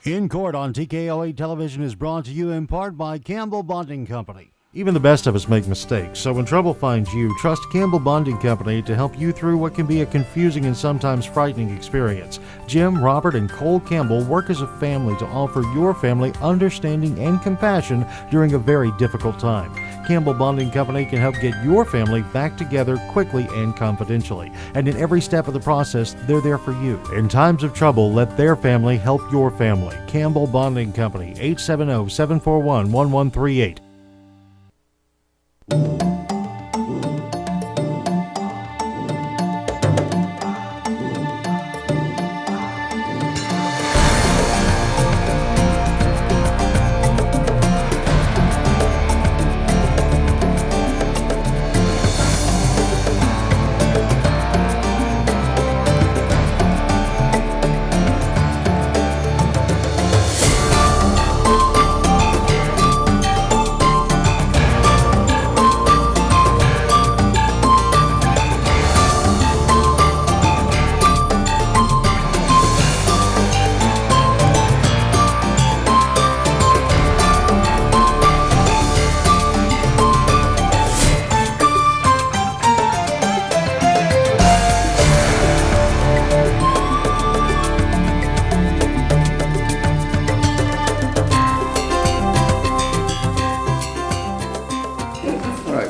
In Court on TKO8 Television is brought to you in part by Campbell Bonding Company. Even the best of us make mistakes, so when trouble finds you, trust Campbell Bonding Company to help you through what can be a confusing and sometimes frightening experience. Jim, Robert, and Cole Campbell work as a family to offer your family understanding and compassion during a very difficult time. Campbell Bonding Company can help get your family back together quickly and confidentially. And in every step of the process, they're there for you. In times of trouble, let their family help your family. Campbell Bonding Company, 870-741-1138.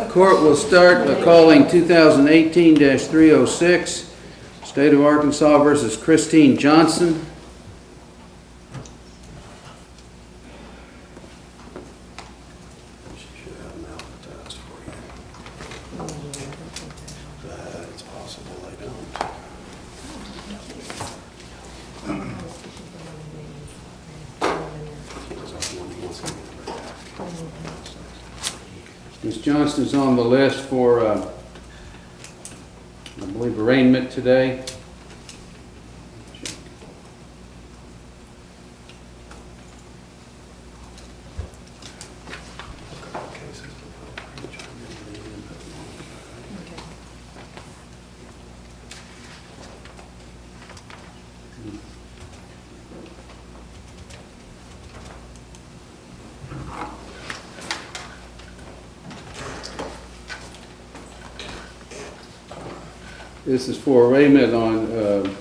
Court will start by calling 2018-306, State of Arkansas versus Christine Johnson. It's possible I don't. Ms. Johnston's on the list for, I believe, arraignment today. This is for arraignment on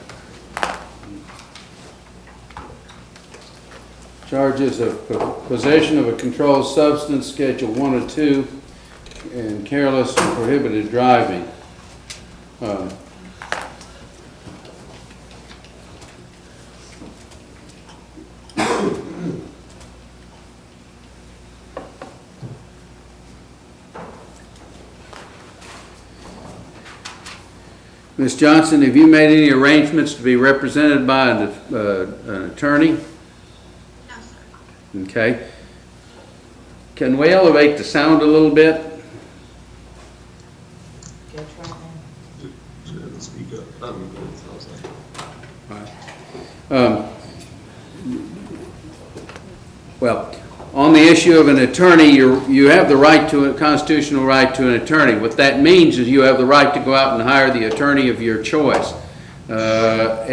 charges of possession of a controlled substance, Schedule 1 or 2, and careless and prohibited driving. Ms. Johnson, have you made any arrangements to be represented by an attorney? No, sir. Okay. Can we elevate the sound a little bit? Speak up. Well, on the issue of an attorney, you have the right to a constitutional right to an attorney. What that means is you have the right to go out and hire the attorney of your choice. But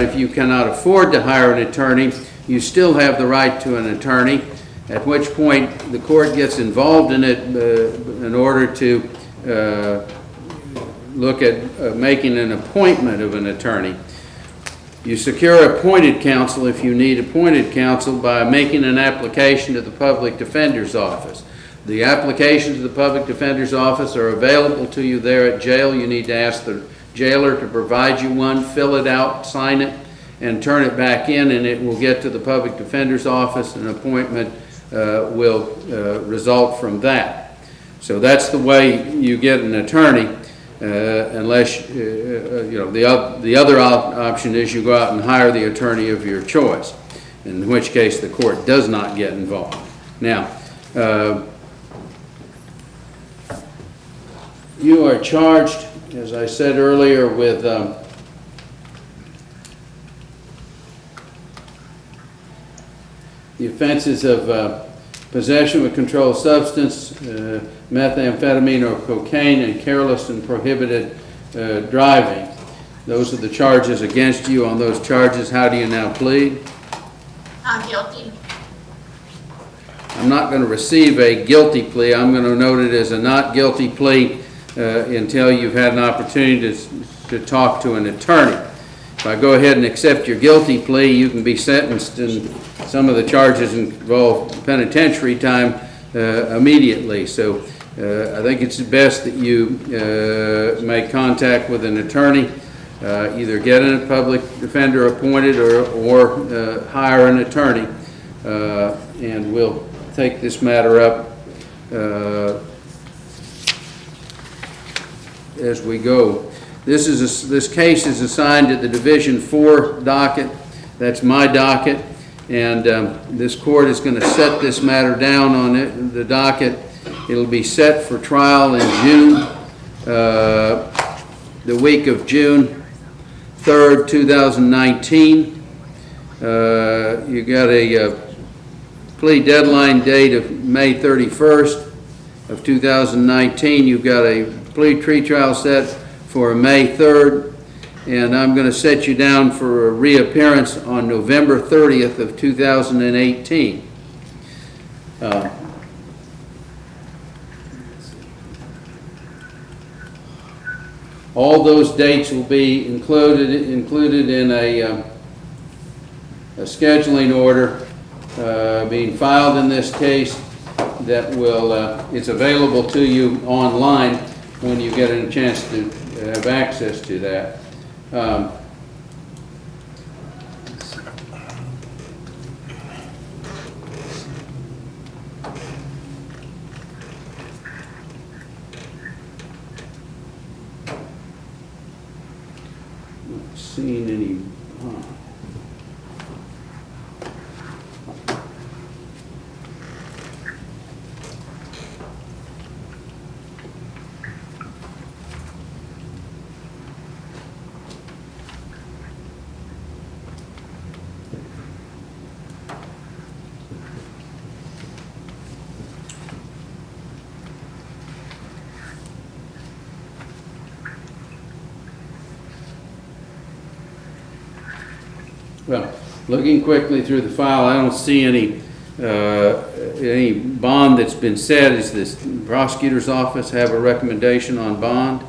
if you cannot afford to hire an attorney, you still have the right to an attorney, at which point the court gets involved in it in order to look at making an appointment of an attorney. You secure appointed counsel if you need appointed counsel by making an application to the Public Defender's Office. The applications to the Public Defender's Office are available to you there at jail. You need to ask the jailer to provide you one, fill it out, sign it, and turn it back in, and it will get to the Public Defender's Office. An appointment will result from that. So that's the way you get an attorney. Unless, the other option is you go out and hire the attorney of your choice, in which case the court does not get involved. Now, you are charged, as I said earlier, with the offenses of possession of a controlled substance, methamphetamine or cocaine, and careless and prohibited driving. Those are the charges against you. On those charges, how do you now plead? Not guilty. I'm not going to receive a guilty plea. I'm going to note it as a not guilty plea until you've had an opportunity to talk to an attorney. If I go ahead and accept your guilty plea, you can be sentenced, and some of the charges involve penitentiary time immediately. So I think it's best that you make contact with an attorney, either get a public defender appointed or hire an attorney, and we'll take this matter up as we go. This case is assigned to the Division 4 docket. That's my docket, and this court is going to set this matter down on the docket. It'll be set for trial in June, the week of June 3rd, 2019. You got a plea deadline date of May 31st of 2019. You've got a plea trial set for May 3rd, and I'm going to set you down for a reappearance on November 30th of 2018. All those dates will be included in a scheduling order being filed in this case that will it's available to you online when you get a chance to have access to that. Not seeing any. Well, looking quickly through the file, I don't see any bond that's been set. Does this prosecutor's office have a recommendation on bond?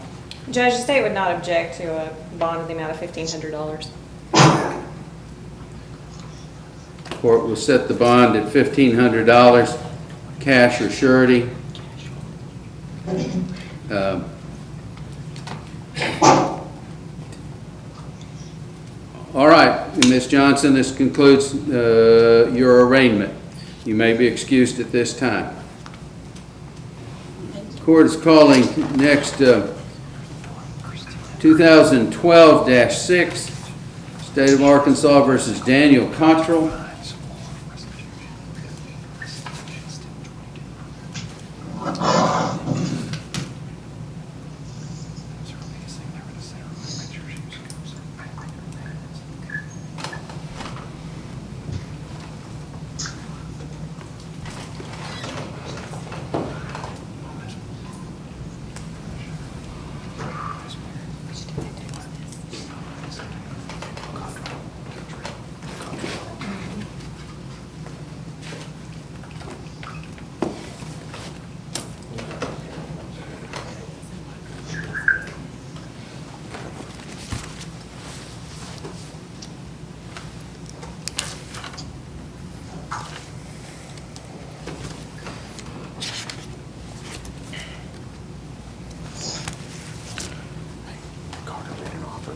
Judge, the state would not object to a bond in the amount of $1,500. Court will set the bond at $1,500, cash or surety. All right, Ms. Johnson, this concludes your arraignment. You may be excused at this time. Court is calling next 2012-6, State of Arkansas versus Daniel Cottrell.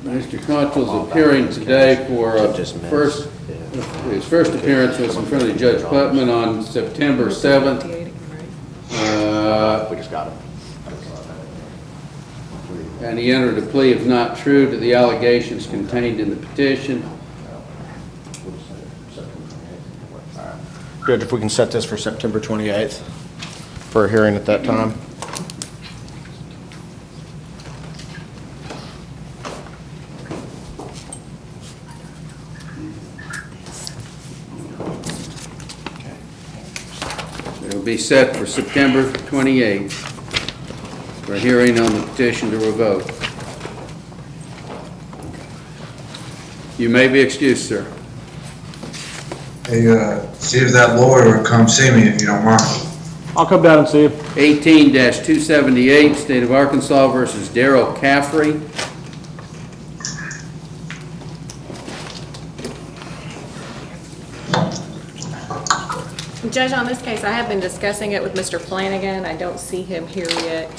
Mr. Cottrell's appearing today for his first appearance was in front of Judge Putman on September 7th. We just got him. And he entered a plea of not true to the allegations contained in the petition. Judge, if we can set this for September 28th for a hearing at that time. It'll be set for September 28th for a hearing on the petition to revoke. You may be excused, sir. Hey, see if that lawyer will come see me if you don't mind. I'll come down and see you. 18-278, State of Arkansas versus Darrell Caffrey. Judge, on this case, I have been discussing it with Mr. Flanagan. I don't see him here yet.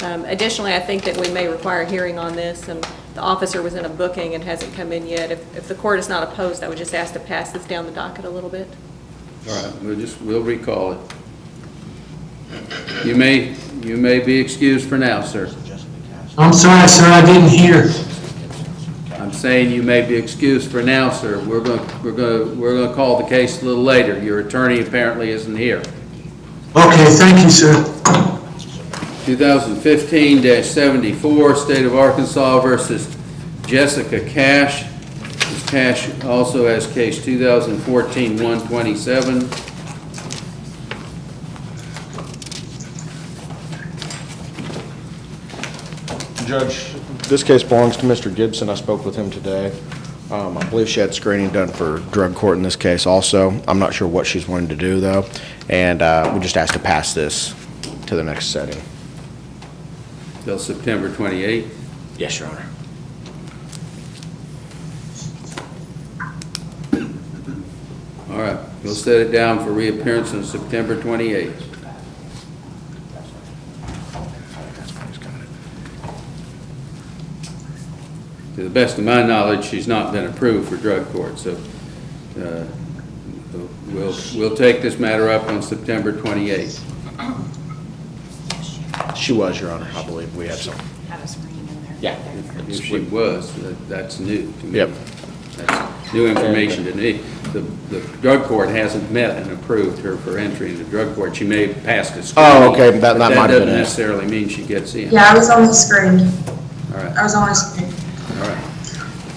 Additionally, I think that we may require a hearing on this, and the officer was in a booking and hasn't come in yet. If the court is not opposed, I would just ask to pass this down the docket a little bit. All right, we'll recall it. You may be excused for now, sir. I'm sorry, sir, I didn't hear. I'm saying you may be excused for now, sir. We're going to call the case a little later. Your attorney apparently isn't here. Okay, thank you, sir. 2015-74, State of Arkansas versus Jessica Cash. Ms. Cash also has case 2014-127. Judge, this case belongs to Mr. Gibson. I spoke with him today. I believe she had screening done for drug court in this case also. I'm not sure what she's wanting to do, though, and we just asked to pass this to the next setting. Till September 28th. Yes, Your Honor. All right, we'll set it down for reappearance on September 28th. To the best of my knowledge, she's not been approved for drug court, so we'll take this matter up on September 28th. She was, Your Honor. I believe we have some. Have a screen in there. Yeah. If she was, that's new to me. Yep. That's new information to me. The drug court hasn't met and approved her for entry into drug court. She may have passed a screening. Oh, okay, that but might have been doesn't it. necessarily mean she gets in. Yeah, I was on the screen. All right, I was on the screen. all right.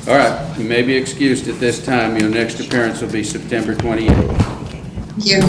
All right, you may be excused at this time. Your next appearance will be September 28th. Thank you.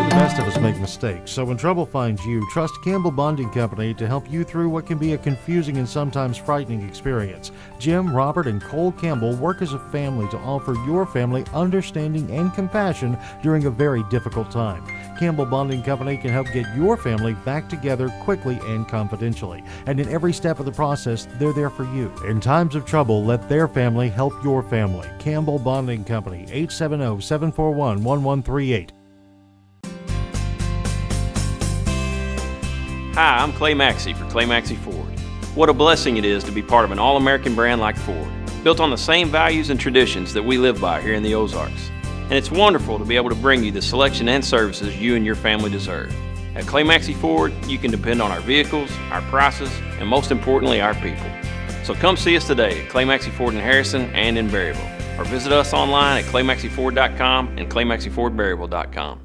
The best of us make mistakes, so when trouble finds you, trust Campbell Bonding Company to help you through what can be a confusing and sometimes frightening experience. Jim, Robert, and Cole Campbell work as a family to offer your family understanding and compassion during a very difficult time. Campbell Bonding Company can help get your family back together quickly and confidentially. And in every step of the process, they're there for you. In times of trouble, let their family help your family. Campbell Bonding Company, 870-741-1138. Hi, I'm Clay Maxey for Clay Maxey Ford. What a blessing it is to be part of an all-American brand like Ford, built on the same values and traditions that we live by here in the Ozarks. And it's wonderful to be able to bring you the selection and services you and your family deserve. At Clay Maxey Ford, you can depend on our vehicles, our prices, and most importantly, our people. So come see us today at Clay Maxey Ford in Harrison and in Berryville, or visit us online at claymaxeyford.com and claymaxeyfordberryville.com.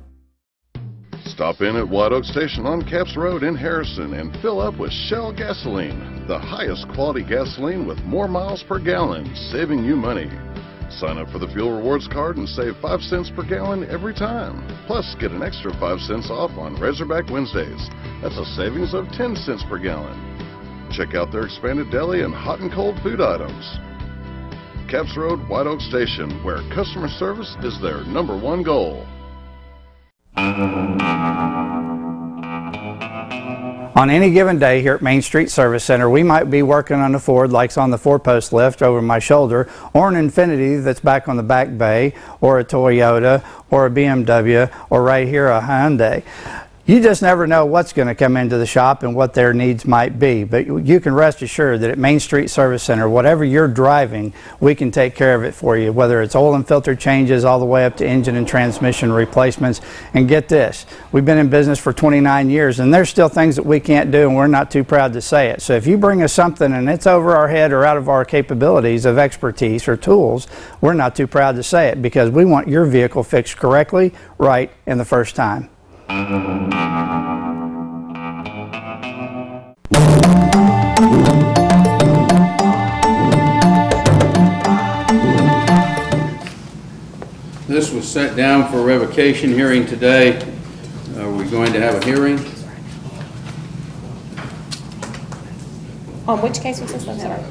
Stop in at White Oak Station on Capps Road in Harrison and fill up with Shell gasoline, the highest quality gasoline with more miles per gallon, saving you money. Sign up for the Fuel Rewards card and save 5 cents per gallon every time. Plus, get an extra 5 cents off on Razorback Wednesdays. That's a savings of 10 cents per gallon. Check out their expanded deli and hot and cold food items. Capps Road, White Oak Station, where customer service is their #1 goal. On any given day here at Main Street Service Center, we might be working on a Ford like on the 4-post lift over my shoulder, or an Infiniti that's back on the back bay, or a Toyota, or a BMW, or right here a Hyundai. You just never know what's going to come into the shop and what their needs might be, but you can rest assured that at Main Street Service Center, whatever you're driving, we can take care of it for you, whether it's oil and filter changes all the way up to engine and transmission replacements. And get this, we've been in business for 29 years and there's still things that we can't do, and we're not too proud to say it. So if you bring us something and it's over our head or out of our capabilities of expertise or tools, we're not too proud to say it, because we want your vehicle fixed correctly, right, and the first time. This was set down for revocation hearing today. Are we going to have a hearing? On which case was this? I'm sorry.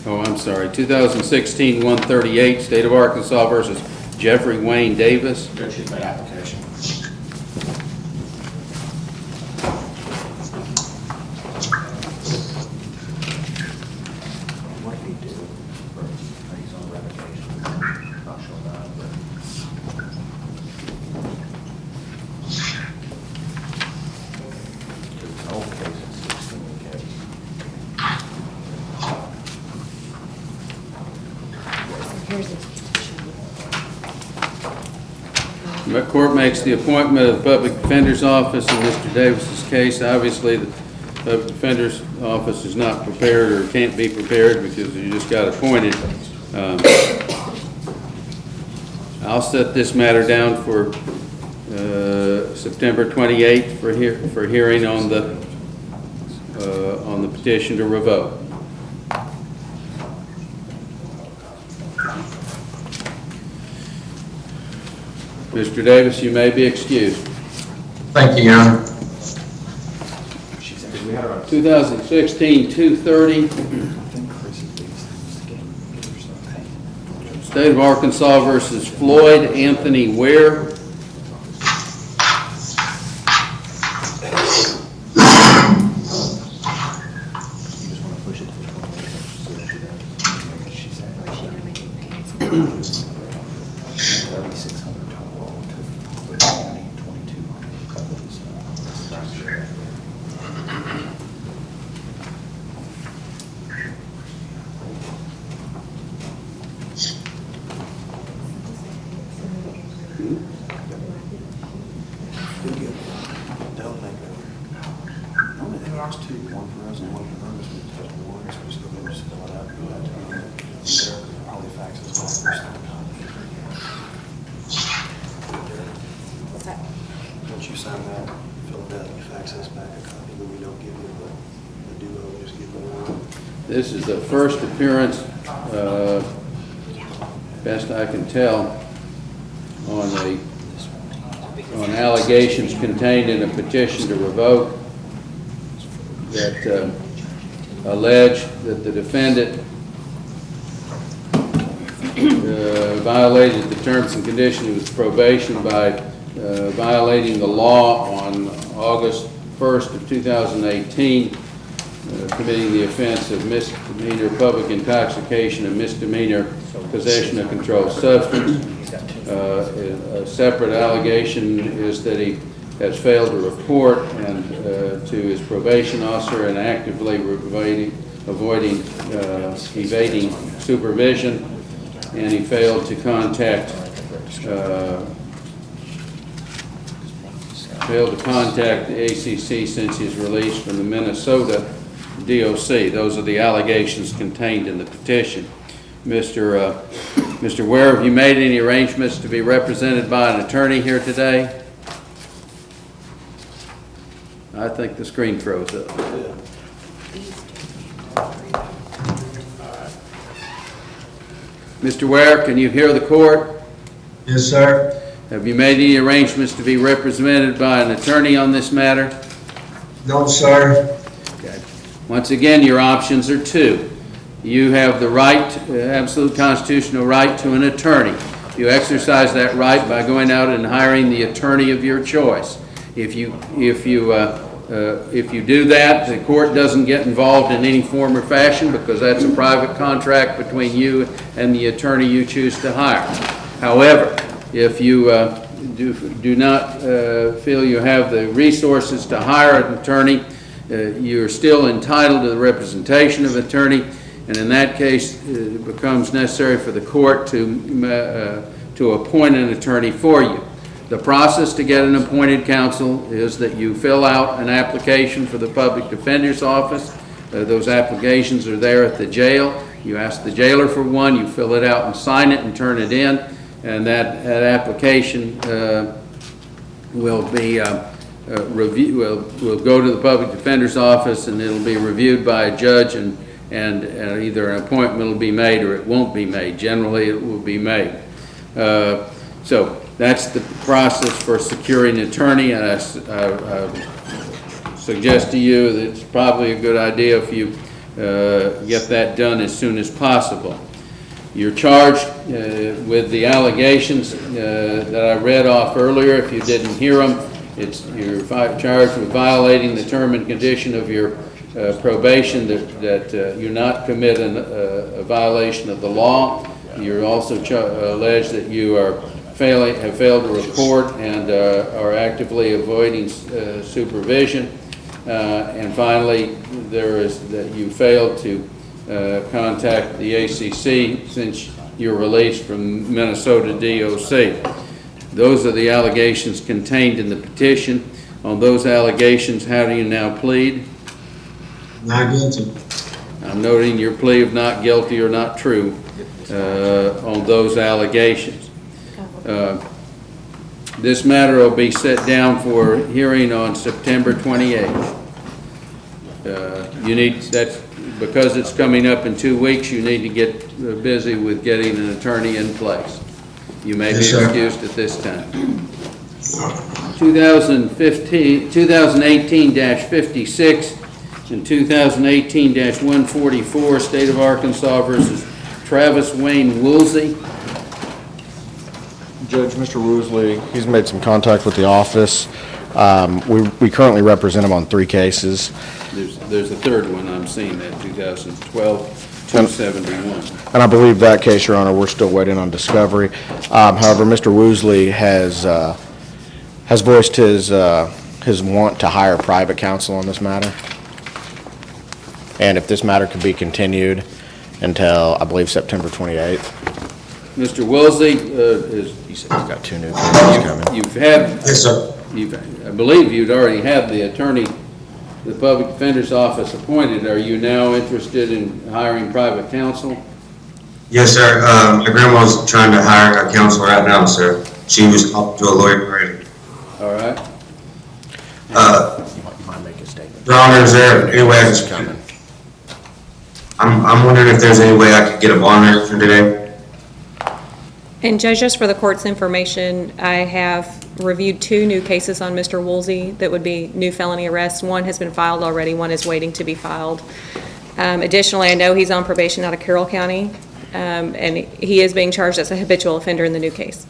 Oh, I'm sorry, 2016-138, State of Arkansas versus Jeffrey Wayne Davis. Judge, she's made application. The court makes the appointment of the Public Defender's Office in Mr. Davis's case. Obviously, the Public Defender's Office is not prepared or can't be prepared because you just got appointed. I'll set this matter down for September 28th for hearing on the petition to revoke. Mr. Davis, you may be excused. Thank you, Your Honor. 2016-230, State of Arkansas versus Floyd Anthony Ware. Once you sign that, fill it out, you fax us back a copy, when we don't give you the duo, just give them one. This is the first appearance, best I can tell, on allegations contained in a petition to revoke that allege that the defendant violated the terms and conditions of his probation by violating the law on August 1st of 2018, committing the offense of misdemeanor public intoxication and misdemeanor possession of controlled substance. A separate allegation is that he has failed to report to his probation officer and actively evading supervision, and he failed to contact the ACC since his release from the Minnesota DOC. Those are the allegations contained in the petition. Mr. Ware, have you made any arrangements to be represented by an attorney here today? I think the screen froze up. Mr. Ware, can you hear the court? Yes, sir. Have you made any arrangements to be represented by an attorney on this matter? No, sir. Okay. Once again, your options are two. You have the right, absolute constitutional right to an attorney. You exercise that right by going out and hiring the attorney of your choice. If you do that, the court doesn't get involved in any form or fashion because that's a private contract between you and the attorney you choose to hire. However, if you do not feel you have the resources to hire an attorney, you're still entitled to the representation of an attorney, and in that case, it becomes necessary for the court to appoint an attorney for you. The process to get an appointed counsel is that you fill out an application for the Public Defender's Office. Those applications are there at the jail. You ask the jailer for one, you fill it out and sign it and turn it in, and that application will be will go to the Public Defender's Office, and it'll be reviewed by a judge, and either an appointment will be made or it won't be made. Generally, it will be made. So that's the process for securing an attorney, and I suggest to you that it's probably a good idea if you get that done as soon as possible. You're charged with the allegations that I read off earlier. If you didn't hear them, you're charged with violating the term and condition of your probation, that you not commit a violation of the law. You're also alleged that you have failed to report and are actively avoiding supervision. And finally, there is that you failed to contact the ACC since you're released from Minnesota DOC. Those are the allegations contained in the petition. On those allegations, how do you now plead? Not guilty. I'm noting your plea of not guilty or not true on those allegations. This matter will be set down for hearing on September 28th. Because it's coming up in 2 weeks, you need to get busy with getting an attorney in place. You may be excused at this time. 2018-56 and 2018-144, State of Arkansas versus Travis Wayne Woolsey. Judge, Mr. Woosley, he's made some contact with the office. We currently represent him on 3 cases. There's a third one I'm seeing, that 2012-271. And I believe that case, Your Honor, we're still waiting on discovery. However, Mr. Woosley has voiced his want to hire private counsel on this matter. And if this matter could be continued until, I believe, September 28th. Mr. Woolsey, He said he's got 2 new cases coming. Yes, sir. I believe you'd already had the attorney, the Public Defender's Office appointed. Are you now interested in hiring private counsel? Yes, sir. My grandma's trying to hire a counsel right now, sir. She was talking to a lawyer already. All right. You might make a statement. Your Honor, is there any way I It's can... coming. I'm wondering if there's any way I could get a bond reduction today? And Judge, just for the court's information, I have reviewed 2 new cases on Mr. Woolsey that would be new felony arrests. 1 has been filed already, 1 is waiting to be filed. Additionally, I know he's on probation out of Carroll County, and he is being charged as a habitual offender in the new case.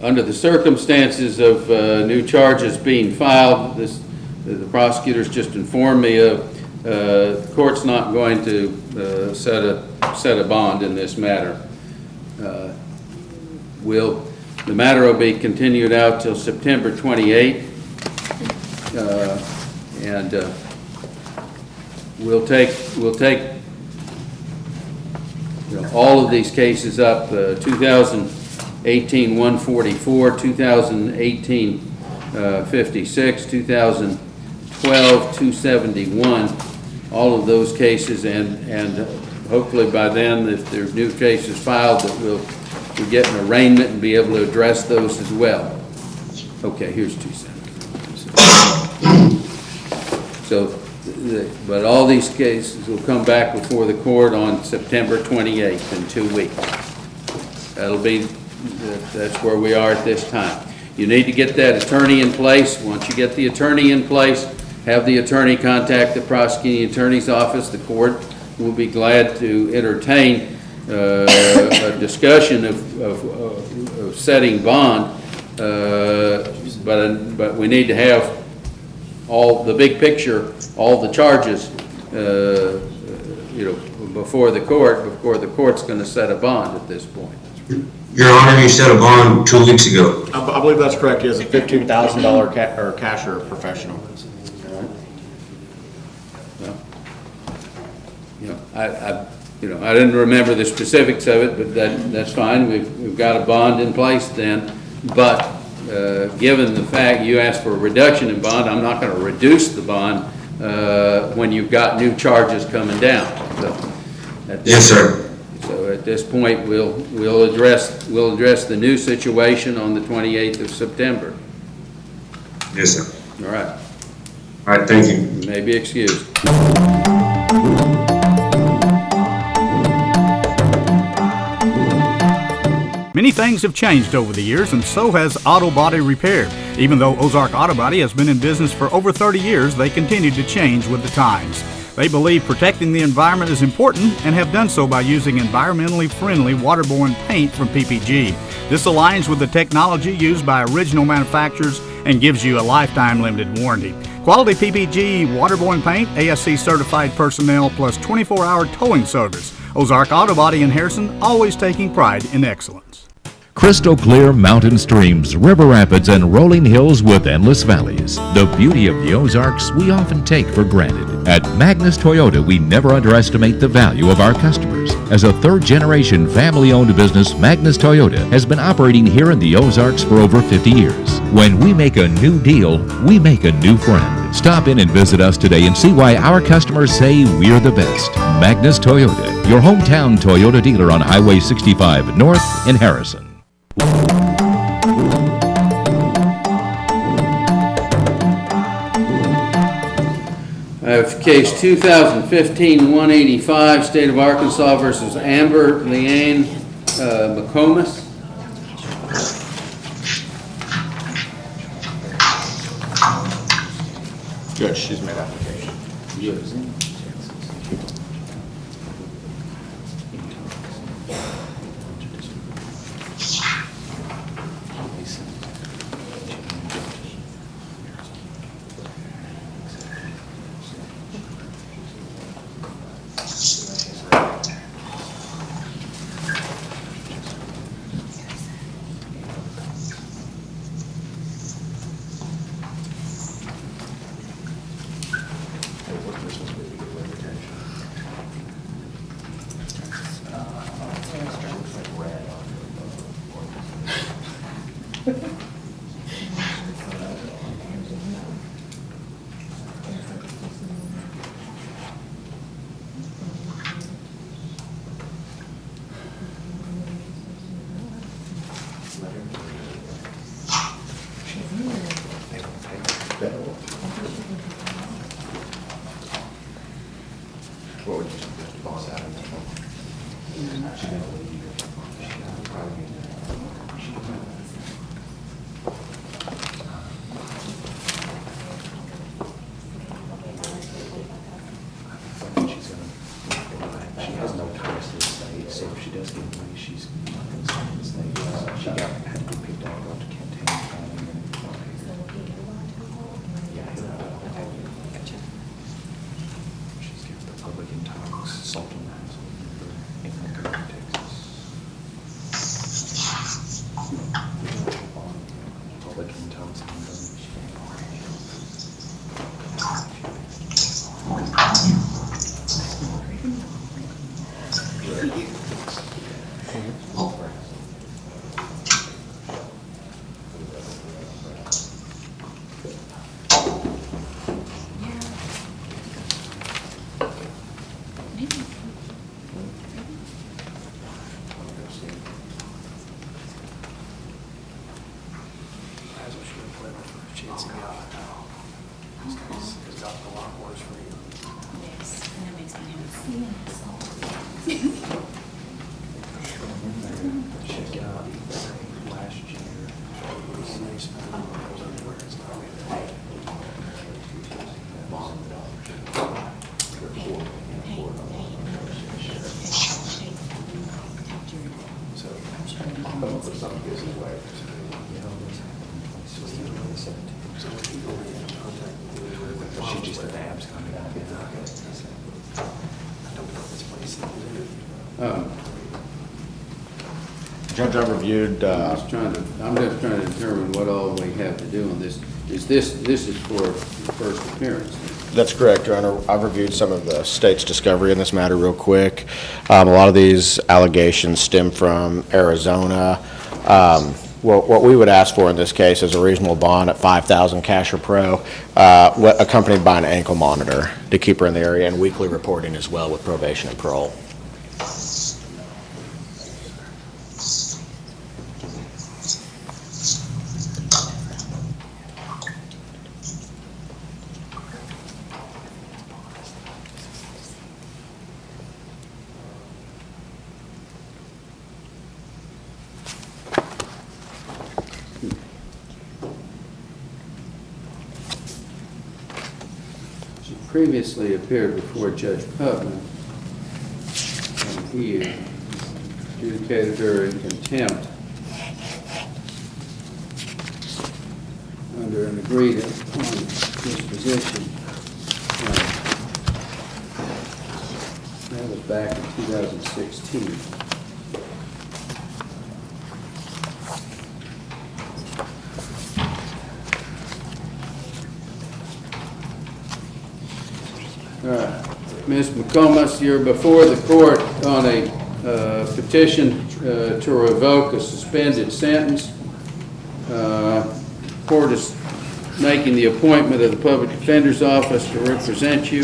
Under the circumstances of new charges being filed, the prosecutors just informed me of the court's not going to set a bond in this matter. The matter will be continued out till September 28th, and we'll take all of these cases up. 2018-144, 2018-56, 2012-271. All of those cases, and hopefully by then, if there's new cases filed, that we'll get an arraignment and be able to address those as well. Okay, here's 2 seconds. So, but all these cases will come back before the court on September 28th in 2 weeks. That's where we are at this time. You need to get that attorney in place. Once you get the attorney in place, have the attorney contact the prosecuting attorney's office. The court will be glad to entertain a discussion of setting bond, but we need to have all the big picture, all the charges, before the court's going to set a bond at this point. Your Honor, you set a bond 2 weeks ago. I believe that's correct. He has a $15,000 cash or professional. I didn't remember the specifics of it, but that's fine. We've got a bond in place then. But given the fact you asked for a reduction in bond, I'm not going to reduce the bond when you've got new charges coming down. So Yes, sir. So at this point, we'll address the new situation on the 28th of September. Yes, sir. All right. All right, thank you. You may be excused. Many Many things have changed over the years, and so has auto body repair. Even though Ozark Auto Body has been in business for over 30 years, they continue to change with the times. They believe protecting the environment is important and have done so by using environmentally friendly waterborne paint from PPG. This aligns with the technology used by original manufacturers and gives you a lifetime limited warranty. Quality PPG waterborne paint, ASC certified personnel, plus 24-hour towing service. Ozark Auto Body in Harrison, always taking pride in excellence. Crystal clear mountain streams, river rapids, and rolling hills with endless valleys. The beauty of the Ozarks we often take for granted. At Magnus Toyota, we never underestimate the value of our customers. As a third-generation family-owned business, Magnus Toyota has been operating here in the Ozarks for over 50 years. When we make a new deal, we make a new friend. Stop in and visit us today and see why our customers say we're the best. Magnus Toyota, your hometown Toyota dealer on Highway 65 North in Harrison. I have case 2015-185, State of Arkansas versus Amber Leanne McComas. Judge, she's made application. Yes. What would you suggest, boss, out of that one? She has no ties to the state, so if she does get money, she's not going to stay in the state. She had to be picked up to Canton County. She's given the public in talks, Sultan House, in Texas. Public in talks. Judge, I reviewed. I'm just trying to determine what all we have to do on this. This is for first appearance? That's correct, Your Honor. I've reviewed some of the state's discovery in this matter real quick. A lot of these allegations stem from Arizona. What we would ask for in this case is a reasonable bond at $5,000 cash or pro, accompanied by an ankle monitor to keep her in the area, and weekly reporting as well with probation and parole. previously appeared before Judge Putman, and he adjudicated her in contempt under an agreed upon disposition. That was back in 2016. Ms. McComas, you're before the court on a petition to revoke a suspended sentence. Court is making the appointment of the Public Defender's Office to represent you.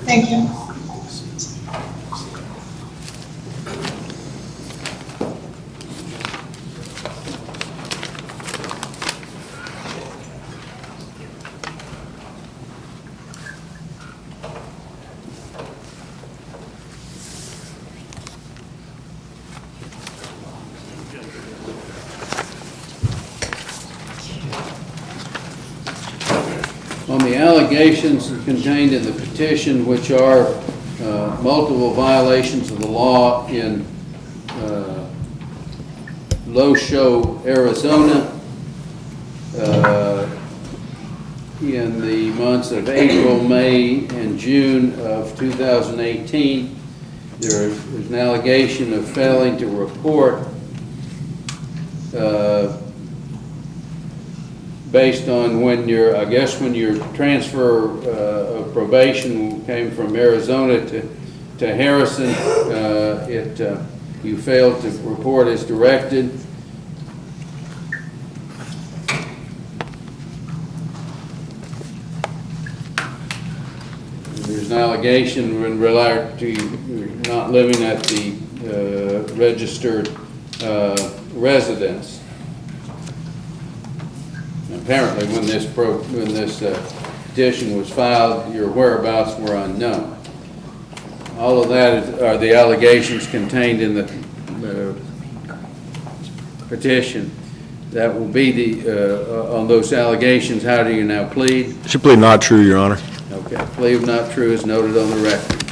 Thank you. On the allegations contained in the petition, which are multiple violations of the law in Losho, Arizona, in the months of April, May, and June of 2018, there is an allegation of failing to report based on when your, I guess when your transfer of probation came from Arizona to Harrison, you failed to report as directed. There's an allegation in regard to not living at the registered residence. Apparently, when this petition was filed, your whereabouts were unknown. All of that are the allegations contained in the petition. That will be the on those allegations. How do you now plead? Should plead not true, Your Honor. Okay, plea of not true is noted on the record.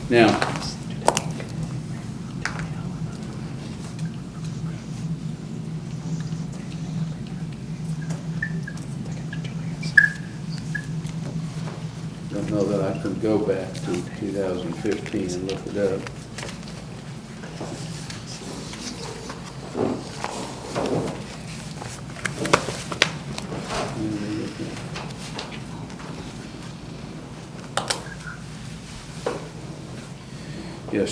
Now, don't know that I can go back to 2015 and look it up. Yes,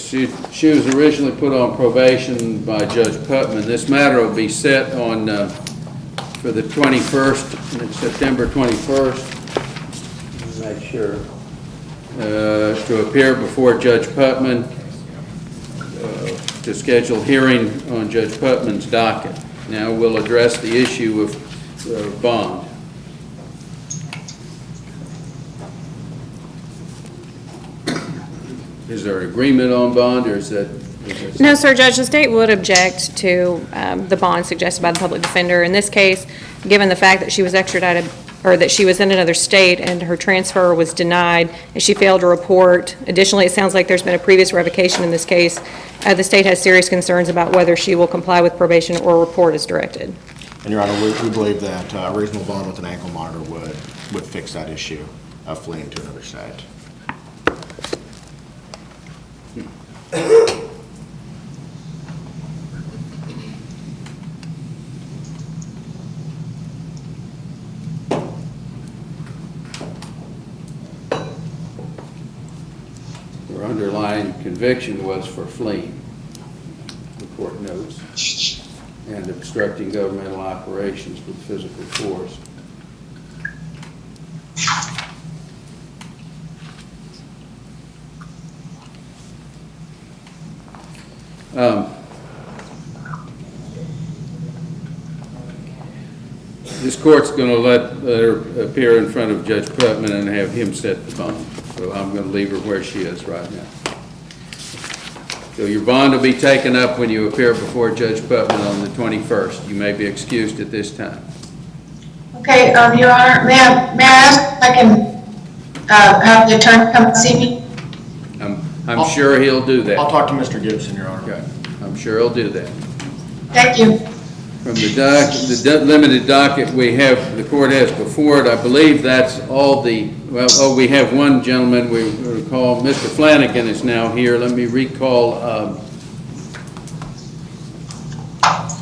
she was originally put on probation by Judge Putman. This matter will be set on for the 21st, September 21st. Make sure to appear before Judge Putman to schedule hearing on Judge Putman's docket. Now we'll address the issue of bond. Is there an agreement on bond, or is that? No, sir, Judge, the state would object to the bond suggested by the public defender. In this case, given the fact that she was extradited, or that she was in another state and her transfer was denied and she failed to report. Additionally, it sounds like there's been a previous revocation in this case. The state has serious concerns about whether she will comply with probation or report as directed. And Your Honor, we believe that a reasonable bond with an ankle monitor would fix that issue of fleeing to another state. Her underlying conviction was for fleeing, the court notes, and obstructing governmental operations with physical force. This court's going to let her appear in front of Judge Putman and have him set the bond. So I'm going to leave her where she is right now. So your bond will be taken up when you appear before Judge Putman on the 21st. You may be excused at this time. Okay. Okay, Your Honor, may I ask if I can have the attorney come see me? I'm sure he'll do that. I'll talk to Mr. Gibson, Your Honor. Okay. I'm sure he'll do that. Thank you. From the limited docket we have, the court has before it, I believe that's all the, well, we have one gentleman we recall, Mr. Flanagan is now here. Let me recall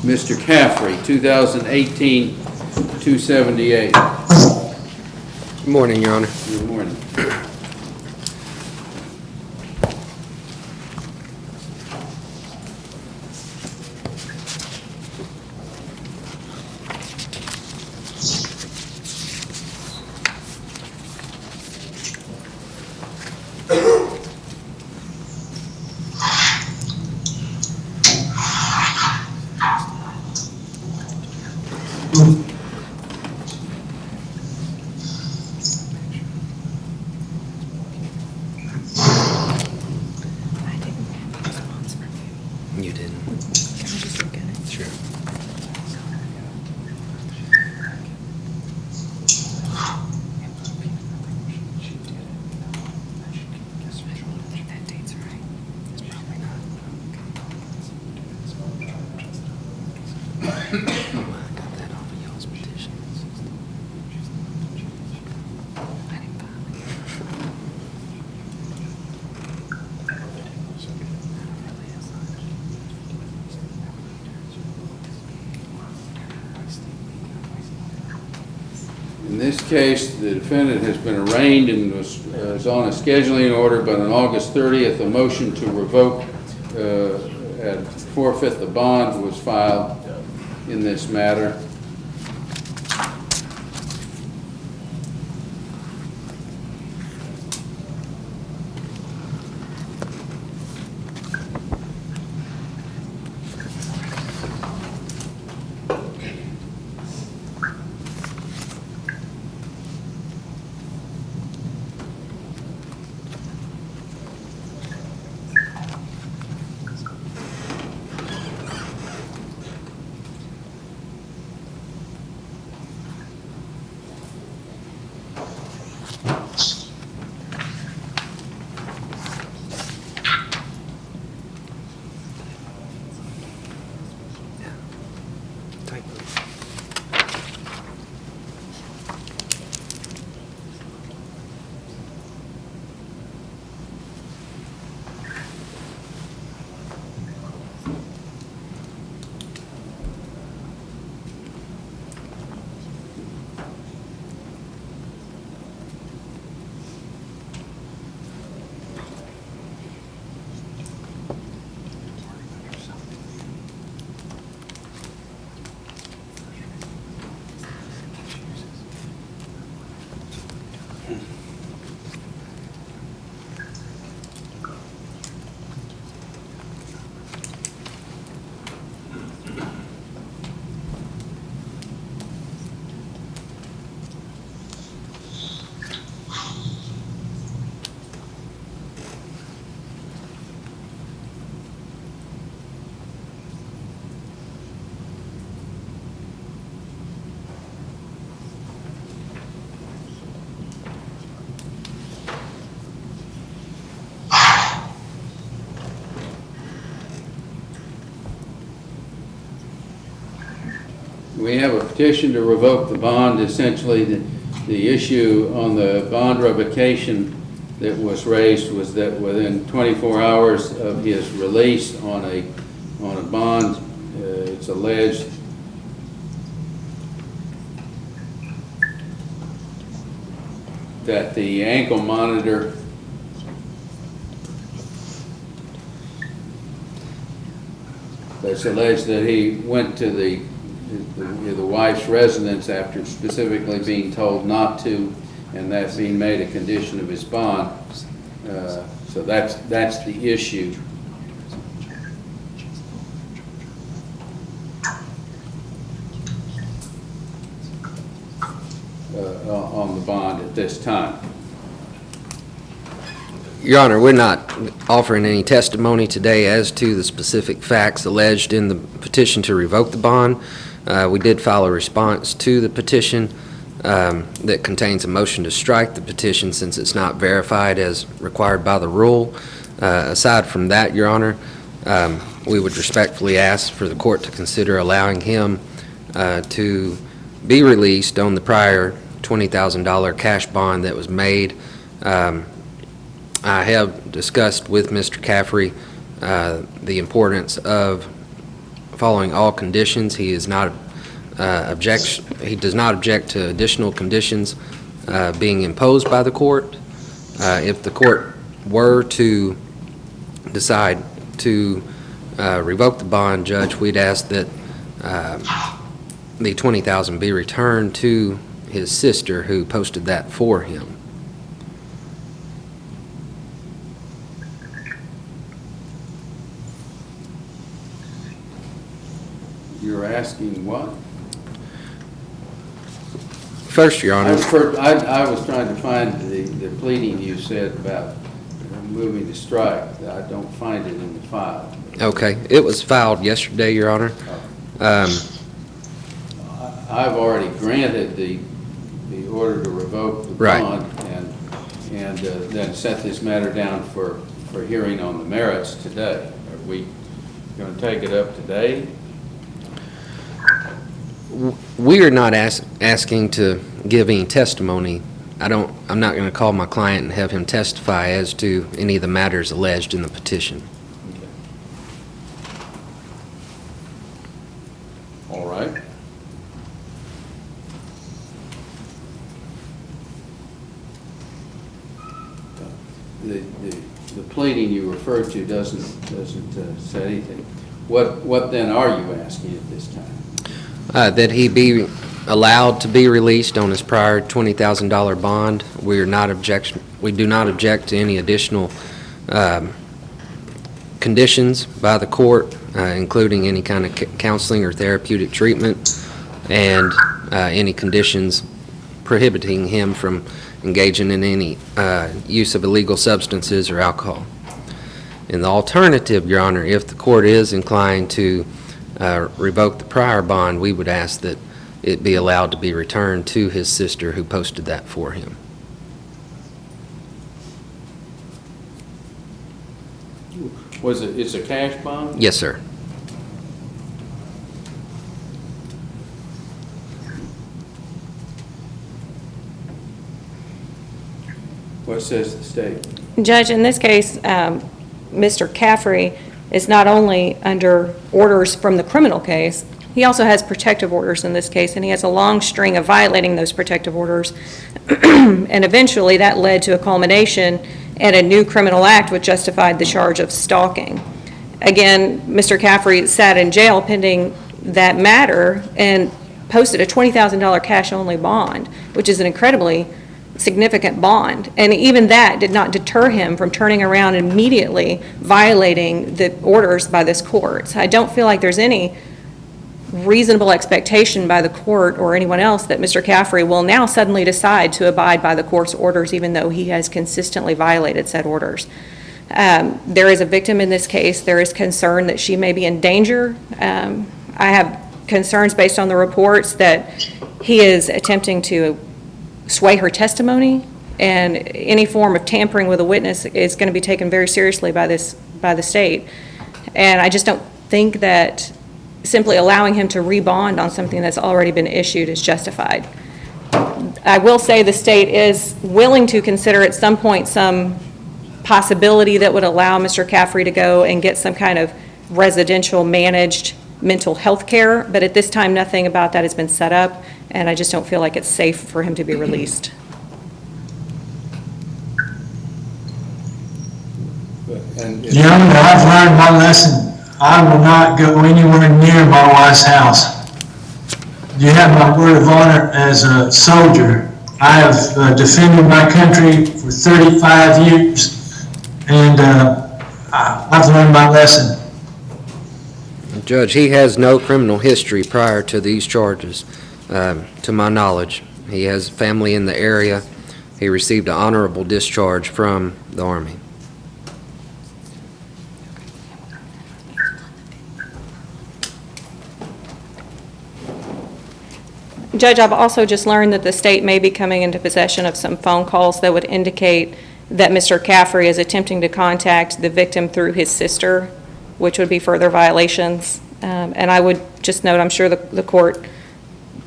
Mr. Caffrey, 2018-278. Good morning, Your Honor. Good morning. You didn't. Can I just look at it? Sure. In this case, the defendant has been arraigned and is on a scheduling order, but on August 30th, a motion to revoke and forfeit the bond was filed in this matter. We have a petition to revoke the bond. Essentially, the issue on the bond revocation that was raised was that within 24 hours of his release on a bond, it's alleged that the ankle monitor it's alleged that he went to the wife's residence after specifically being told not to, and that's being made a condition of his bond. So that's the issue. On the bond at this time. Your Honor, we're not offering any testimony today as to the specific facts alleged in the petition to revoke the bond. We did file a response to the petition that contains a motion to strike the petition since it's not verified as required by the rule. Aside from that, Your Honor, we would respectfully ask for the court to consider allowing him to be released on the prior $20,000 cash bond that was made. I have discussed with Mr. Caffrey the importance of following all conditions. He is not he does not object to additional conditions being imposed by the court. If the court were to decide to revoke the bond, Judge, we'd ask that the $20,000 be returned to his sister who posted that for him. You're asking what? First, Your Honor. I was trying to find the pleading you said about moving to strike. I don't find it in the file. Okay. It was filed yesterday, Your Honor. I've already granted the order to revoke the bond and then set this matter down for hearing on the merits today. Are we going to take it up today? We are not asking to give any testimony. I'm not going to call my client and have him testify as to any of the matters alleged in the petition. Okay. All right. The pleading you referred to doesn't say anything. What then are you asking at this time? That he be allowed to be released on his prior $20,000 bond. We do not object to any additional conditions by the court, including any kind of counseling or therapeutic treatment, and any conditions prohibiting him from engaging in any use of illegal substances or alcohol. In the alternative, Your Honor, if the court is inclined to revoke the prior bond, we would ask that it be allowed to be returned to his sister who posted that for him. It's a cash bond? Yes, sir. What says the state? Judge, in this case, Mr. Caffrey is not only under orders from the criminal case, he also has protective orders in this case, and he has a long string of violating those protective orders. And eventually that led to a culmination and a new criminal act which justified the charge of stalking. Again, Mr. Caffrey sat in jail pending that matter and posted a $20,000 cash-only bond, which is an incredibly significant bond. And even that did not deter him from turning around and immediately violating the orders by this court. So I don't feel like there's any reasonable expectation by the court or anyone else that Mr. Caffrey will now suddenly decide to abide by the court's orders, even though he has consistently violated said orders. There is a victim in this case. There is concern that she may be in danger. I have concerns based on the reports that he is attempting to sway her testimony, and any form of tampering with a witness is going to be taken very seriously by the state. And I just don't think that simply allowing him to rebond on something that's already been issued is justified. I will say the state is willing to consider at some point some possibility that would allow Mr. Caffrey to go and get some kind of residential managed mental health care, but at this time nothing about that has been set up, and I just don't feel like it's safe for him to be released. Young, I've learned my lesson. I will not go anywhere near my wife's house. You have my word of honor as a soldier. I have defended my country for 35 years, and I've learned my lesson. Judge, he has no criminal history prior to these charges, to my knowledge. He has family in the area. He received an honorable discharge from the Army. Judge, I've also just learned that the state may be coming into possession of some phone calls that would indicate that Mr. Caffrey is attempting to contact the victim through his sister, which would be further violations. And I would just note, I'm sure the court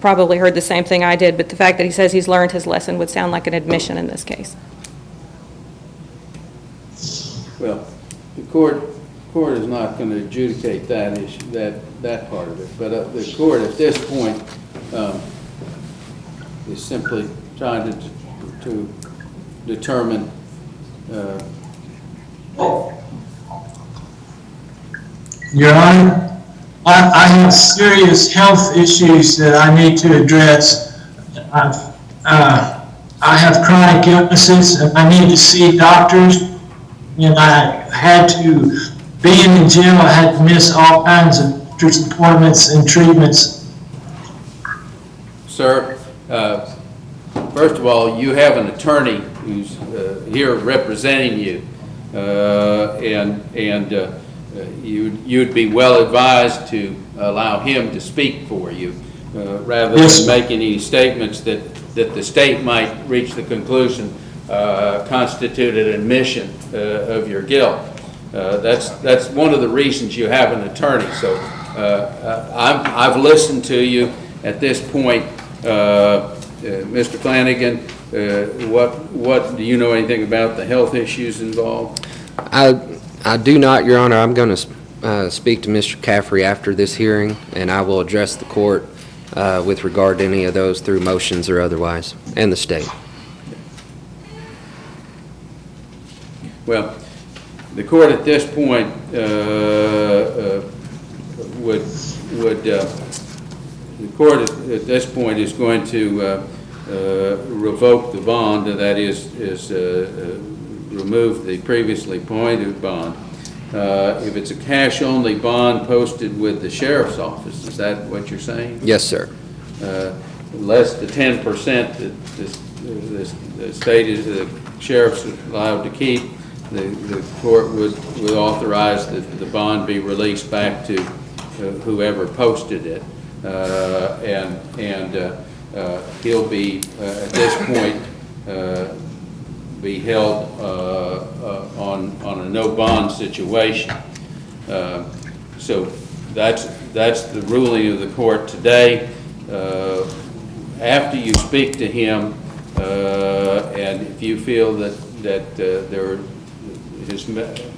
probably heard the same thing I did, but the fact that he says he's learned his lesson would sound like an admission in this case. Well, the court is not going to adjudicate that issue, that part of it. But the court at this point is simply trying to determine Your Honor, I have serious health issues that I need to address. I have chronic illnesses and I need to see doctors, and I had to, being in jail, I had to miss all kinds of doctor's appointments and treatments. Sir, first of all, you have an attorney who's here representing you, and you'd be well advised to allow him to speak for you, rather than making any statements that the state might reach the conclusion constituted an admission of your guilt. That's one of the reasons you have an attorney. So I've listened to you at this point. Mr. Flanagan, what do you know anything about the health issues involved? I do not, Your Honor. I'm going to speak to Mr. Caffrey after this hearing, and I will address the court with regard to any of those through motions or otherwise, and the state. Well, the court at this point is going to revoke the bond, that is remove the previously appointed bond. If it's a cash-only bond posted with the sheriff's office, is that what you're saying? Yes, sir. Less than 10% that the state is, the sheriff's allowed to keep, the court would authorize that the bond be released back to whoever posted it, and he'll be at this point be held on a no bond situation. So that's the ruling of the court today. After you speak to him, and if you feel that his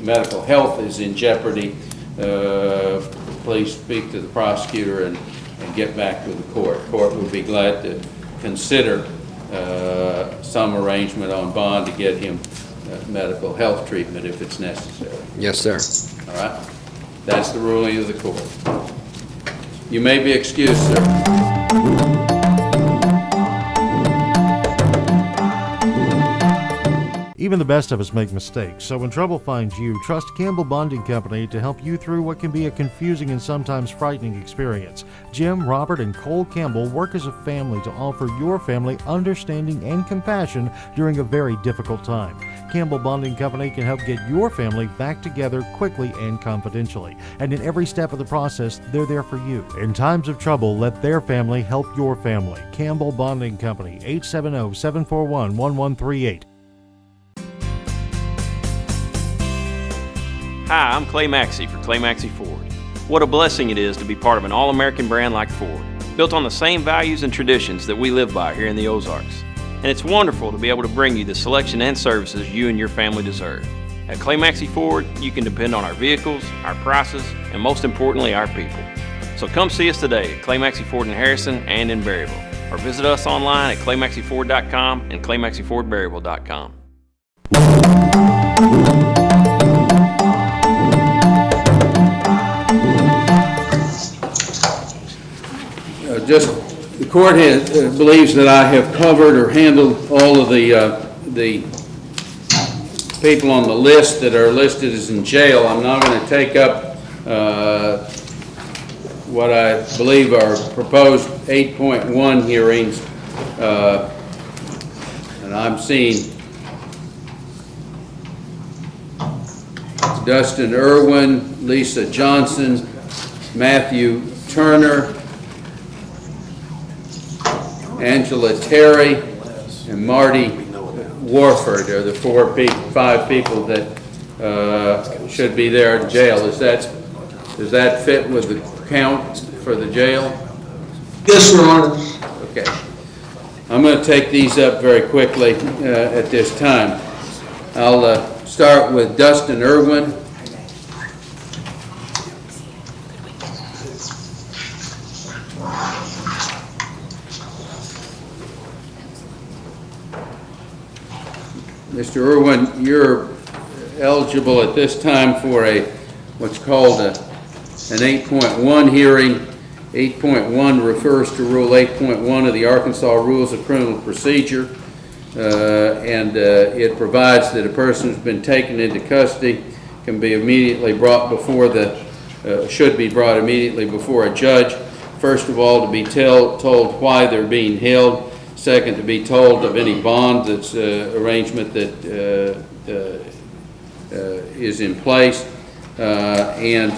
medical health is in jeopardy, please speak to the prosecutor and get back to the court. The court would be glad to consider some arrangement on bond to get him medical health treatment if it's necessary. Yes, sir. All right? That's the ruling of the court. You may be excused, sir. Even the best of us make mistakes, so when trouble finds you, trust Campbell Bonding Company to help you through what can be a confusing and sometimes frightening experience. Jim, Robert, and Cole Campbell work as a family to offer your family understanding and compassion during a very difficult time. Campbell Bonding Company can help get your family back together quickly and confidentially. And in every step of the process, they're there for you. In times of trouble, let their family help your family. Campbell Bonding Company, 870-741-1138. Hi, I'm Clay Maxey for Clay Maxey Ford. What a blessing it is to be part of an all-American brand like Ford, built on the same values and traditions that we live by here in the Ozarks. And it's wonderful to be able to bring you the selection and services you and your family deserve. At Clay Maxey Ford, you can depend on our vehicles, our prices, and most importantly, our people. So come see us today at Clay Maxey Ford in Harrison and in Berryville, or visit us online at claymaxeyford.com and claymaxeyfordberryville.com. The court believes that I have covered or handled all of the people on the list that are listed as in jail. I'm now going to take up what I believe are proposed 8.1 hearings, and I'm seeing Dustin Irwin, Lisa Johnson, Matthew Turner, Angela Terry, and Marty Warford are the five people that should be there in jail. Does that fit with the count for the jail? Yes, Your Honor. Okay. I'm going to take these up very quickly at this time. I'll start with Dustin Irwin. Mr. Irwin, you're eligible at this time for what's called an 8.1 hearing. 8.1 refers to Rule 8.1 of the Arkansas Rules of Criminal Procedure, and it provides that a person who's been taken into custody can be immediately brought before should be brought immediately before a judge. First of all, to be told why they're being held. Second, to be told of any bond that's arrangement that is in place, and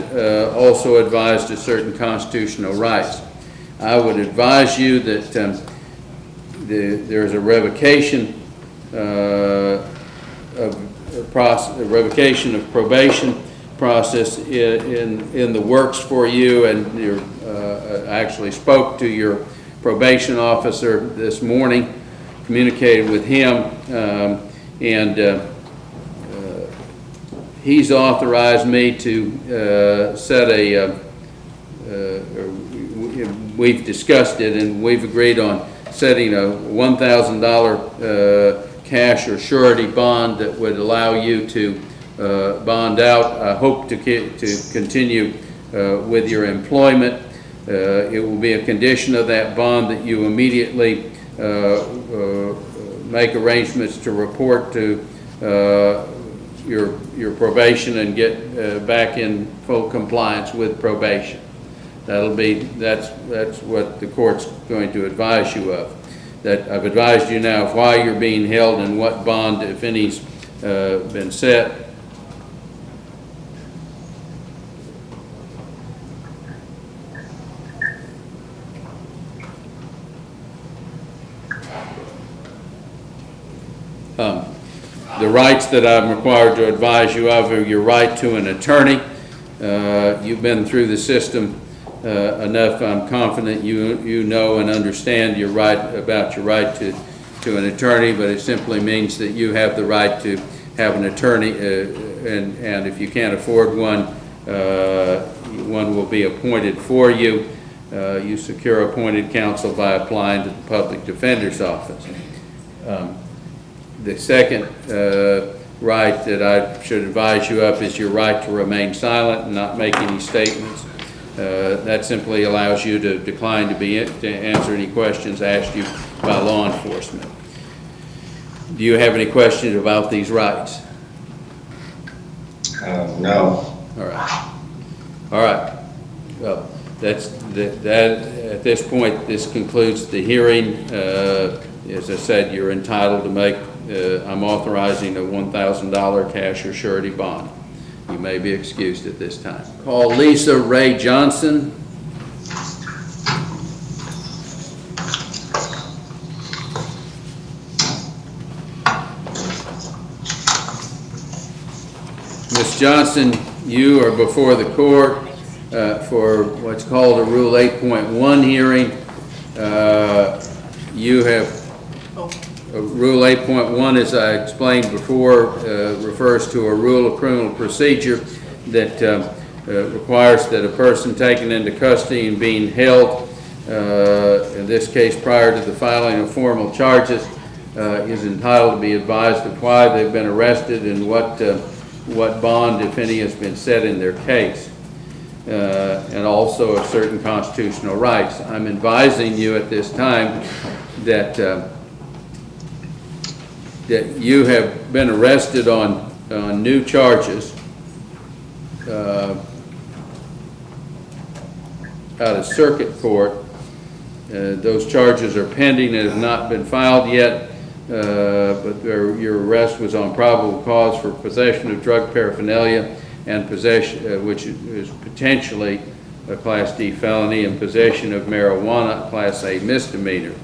also advised of certain constitutional rights. I would advise you that there's a revocation revocation of probation process in the works for you, and you actually spoke to your probation officer this morning, communicated with him, and he's authorized me to set we've discussed it and we've agreed on setting a $1,000 cash or surety bond that would allow you to bond out. I hope to continue with your employment. It will be a condition of that bond that you immediately make arrangements to report to your probation and get back in full compliance with probation. That's what the court's going to advise you of. That I've advised you now of why you're being held and what bond, if any's been set. The rights that I'm required to advise you of are your right to an attorney. You've been through the system enough. I'm confident you know and understand your right to an attorney, but it simply means that you have the right to have an attorney, and if you can't afford one, one will be appointed for you. You secure appointed counsel by applying to the Public Defender's Office. The second right that I should advise you of is your right to remain silent and not make any statements. That simply allows you to decline to answer any questions asked you by law enforcement. Do you have any questions about these rights? No. All right. All right. Well, that at this point, this concludes the hearing. As I said, you're entitled to make. I'm authorizing a $1,000 cash or surety bond. You may be excused at this time. Call Lisa Ray Johnson. Ms. Johnson, you are before the court for what's called a Rule 8.1 hearing. You have Rule 8.1, as I explained before, refers to a rule of criminal procedure that requires that a person taken into custody and being held, in this case prior to the filing of formal charges, is entitled to be advised of why they've been arrested and what bond, if any, has been set in their case, and also of certain constitutional rights. I'm advising you at this time that that you have been arrested on new charges out of circuit court. Those charges are pending and have not been filed yet, but your arrest was on probable cause for possession of drug paraphernalia and possession, which is potentially a Class D felony, and possession of marijuana, Class A misdemeanor.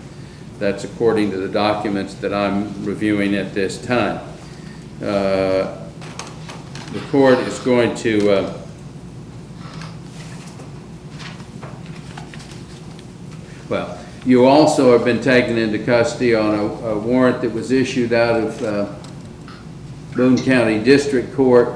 That's according to the documents that I'm reviewing at this time. The court is going to well, you also have been taken into custody on a warrant that was issued out of Boone County District Court.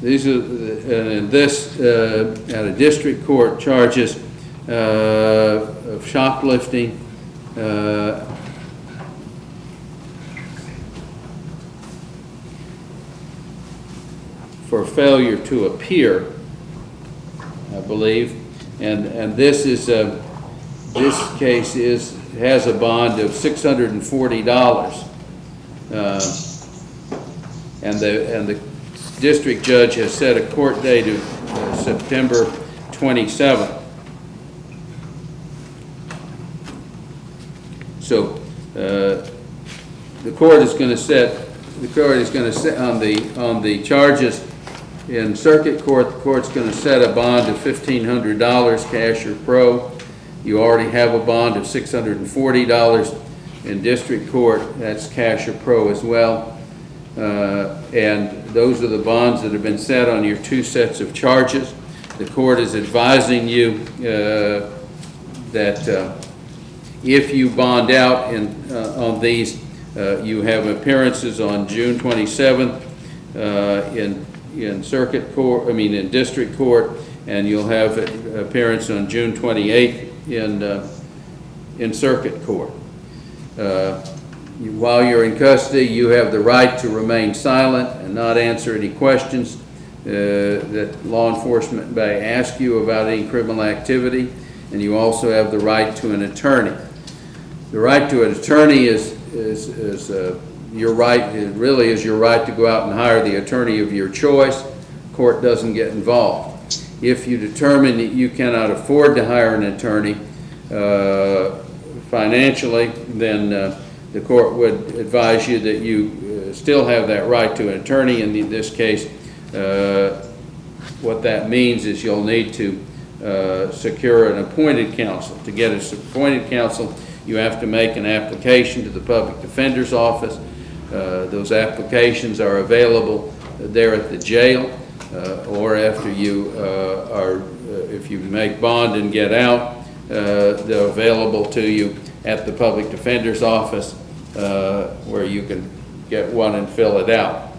These are at a district court charges of shoplifting, for failure to appear, I believe, and this case has a bond of $640, and the district judge has set a court date of September 27th. So the court is going to set on the charges in circuit court. The court's going to set a bond of $1,500 cash or pro. You already have a bond of $640 in district court. That's cash or pro as well. And those are the bonds that have been set on your two sets of charges. The court is advising you that if you bond out on these, you have appearances on June 27th in circuit court, in district court, and you'll have an appearance on June 28th in circuit court. While you're in custody, you have the right to remain silent and not answer any questions that law enforcement may ask you about any criminal activity, and you also have the right to an attorney. The right to an attorney is your right. It really is your right to go out and hire the attorney of your choice. Court doesn't get involved. If you determine that you cannot afford to hire an attorney financially, then the court would advise you that you still have that right to an attorney. And in this case, what that means is you'll need to secure an appointed counsel. To get an appointed counsel, you have to make an application to the Public Defender's Office. Those applications are available there at the jail, or after you if you make bond and get out, they're available to you at the Public Defender's Office, where you can get one and fill it out.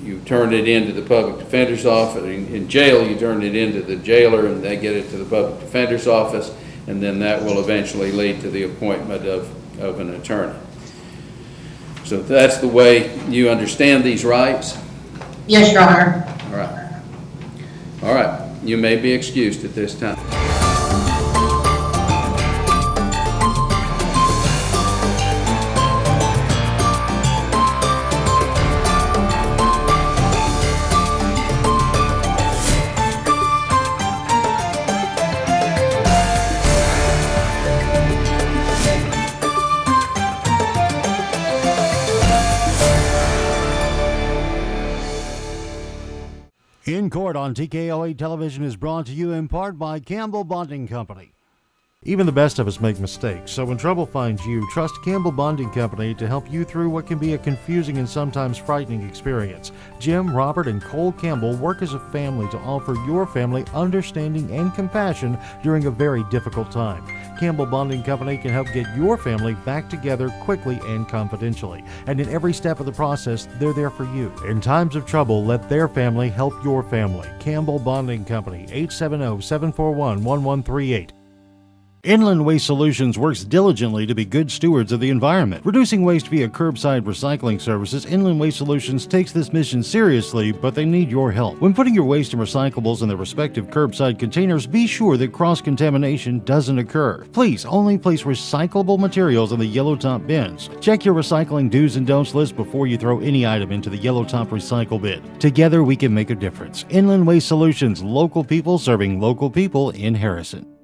You turn it into the Public Defender's Office. In jail, you turn it into the jailer, and they get it to the Public Defender's Office, and then that will eventually lead to the appointment of an attorney. So that's the way you understand these rights? Yes, Your Honor. All right. All right. You may be excused at this time. In Court on TKO8 Television is brought to you in part by Campbell Bonding Company. Even the best of us make mistakes, so when trouble finds you, trust Campbell Bonding Company to help you through what can be a confusing and sometimes frightening experience. Jim, Robert, and Cole Campbell work as a family to offer your family understanding and compassion during a very difficult time. Campbell Bonding Company can help get your family back together quickly and confidentially. And in every step of the process, they're there for you. In times of trouble, let their family help your family. Campbell Bonding Company, 870-741-1138. Inland Waste Solutions works diligently to be good stewards of the environment. Reducing waste via curbside recycling services, Inland Waste Solutions takes this mission seriously, but they need your help. When putting your waste and recyclables in their respective curbside containers, be sure that cross-contamination doesn't occur. Please only place recyclable materials in the yellow top bins. Check your recycling do's and don'ts list before you throw any item into the yellow top recycle bin. Together we can make a difference. Inland Waste Solutions, local people serving local people in Harrison.